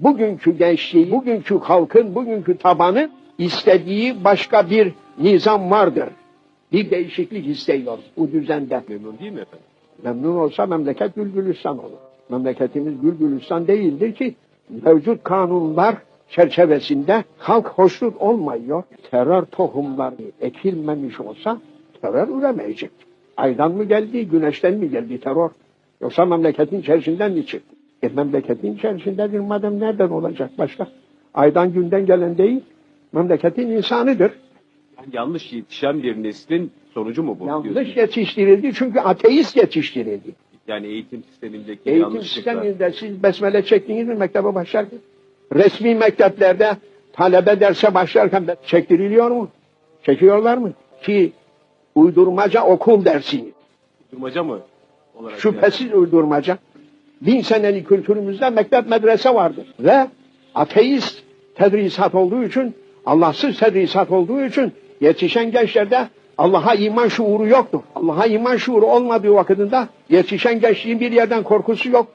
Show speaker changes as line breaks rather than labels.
bugünkü gençliği, bugünkü halkın, bugünkü tabanı istediği başka bir nizam vardır. Bir değişiklik istiyor bu düzende.
Memnun değil mi efendim?
Memnun olsa memleket Gülgülistan olur. Memleketimiz Gülgülistan değildir ki mevcut kanunlar çerçevesinde halk hoşnut olmuyor. Terör tohumları ekilmemiş olsa terör üremeyecek. Aydan mı geldi, güneşten mi geldi terör? Yoksa memleketin içerisinden mi çıktı? Memleketin içerisindedir madem nereden olacak başka? Aydan günden gelen değil, memleketin insanıdır.
Yani yanlış yetişen bir neslin sonucu mu bu?
Yanlış
diyorsunuz?
yetiştirildi çünkü ateist yetiştirildi.
Yani eğitim sistemindeki
Eğitim
yanlışlıklar.
sisteminde siz besmele çektiniz mi mektebe başlarken? Resmi mekteplerde talebe derse başlarken çektiriliyor mu? Çekiyorlar mı? Ki uydurmaca okul dersini.
Durmaca mı? Olarak
Şüphesiz uydurmaca. 1000 senelik kültürümüzde mektep medrese vardır. Ve ateist tedrisat olduğu için, Allahsız tedrisat olduğu için yetişen gençlerde Allah'a iman şuuru yoktur. Allah'a iman şuuru olmadığı vakitinde yetişen gençliğin bir yerden korkusu yok.